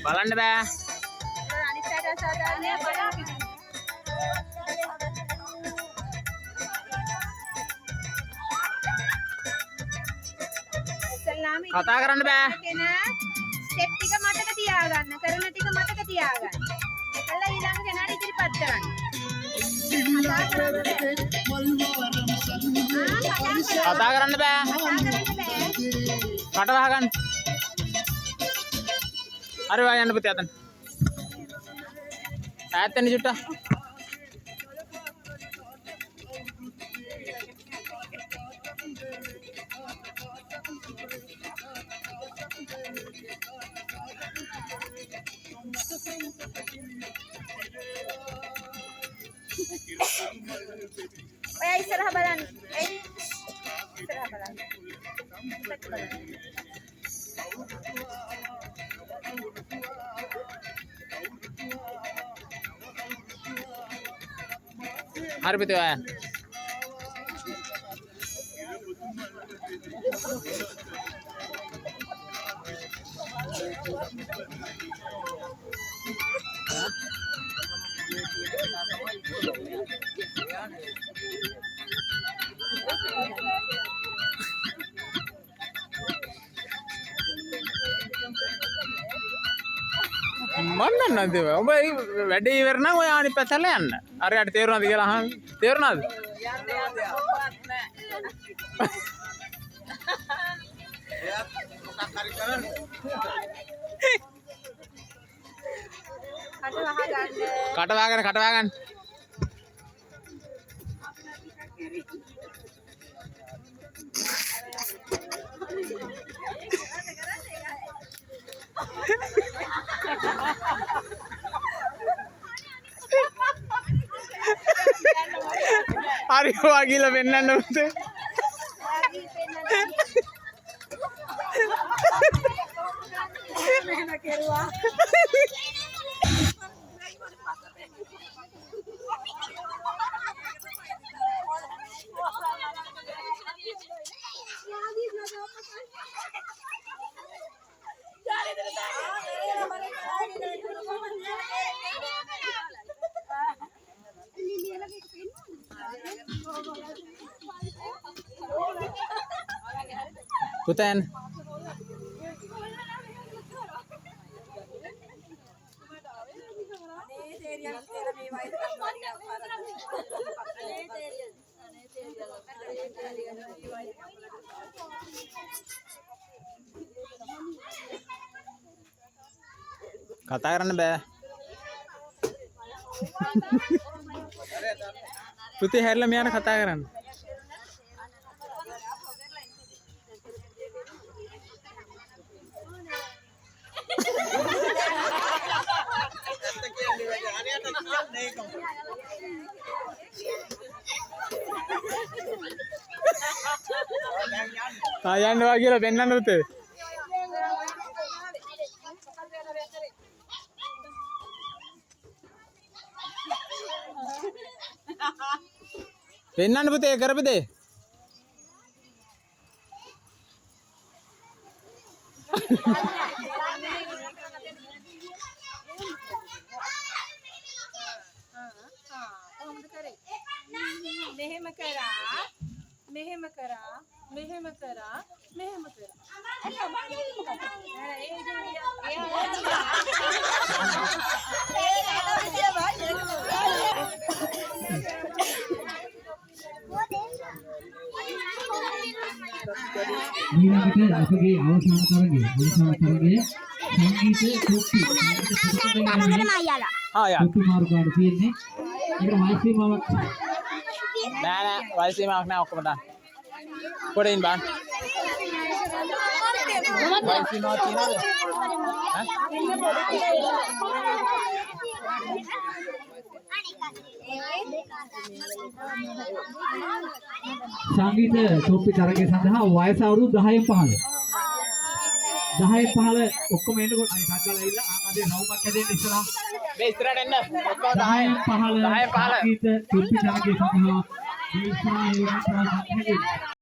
බලන්න බෑ. කතා කරන්න බෑ. ස්ටෙප් ටික මතක තියාගන්න. කරන ටික මතක තියාගන්න. ඒකලා ඊළඟ කෙනාට ඉදිරිපත් කරන්න. කතා කරන්න බෑ. කට වහගන්න. හරි වා යන්න පුතේ අතන. ඈත් වෙන්න චුට්ටක්. ඔය ඉස්සරහ බලන්න. ඉස්සරහ බලන්න. හරි පුතේ වායන්. මන්න නැද්ද ඔබ වැඩේ ඉවර නම් ඔය අනිත් පැත්තට යන්න. අරයට තේරුණාද කියලා අහන්න. තේරුණාද? කට වහගන්න. හරි වාගිලා වෙන්නන්න උත්තේ. මෙහෙම කෙරුවා. පුතෙන් කතා කරන්න බෑ. පුතේ හැරිලා මෙයාට කතා කරන්න. යන්න වා කියලා පෙන්නන්න පුතේ. පෙන්නන්න පුතේ කරපු දේ. මෙහෙම කරා ඊළඟට අපගේ අවසාන තරගය සංගීත කුප්පි ආ යා කුප්පි මාර්ගාවට තියෙන්නේ ඒකට වයස් සීමාවක් නෑ වයස සීමාවක් නෑ ඔක්කොම දාන්න පොඩින් බං වයස සීමාවක් තියනවද සංගීත කුප්පි තරගය සඳහා වයස අවුරුදු 10න් 15 10න් 15 ඔක්කොම එන්නකොට අනිත් සද්දලා ඇවිල්ලා ආමදේ රවුමක් හැදෙන්න ඉස්සලා මේ ඉස්සරහට එන්න ඔක්කොම 10න් 10 15 15 සංගීත කුප්පි තරගය සඳහා ඉස්සරහ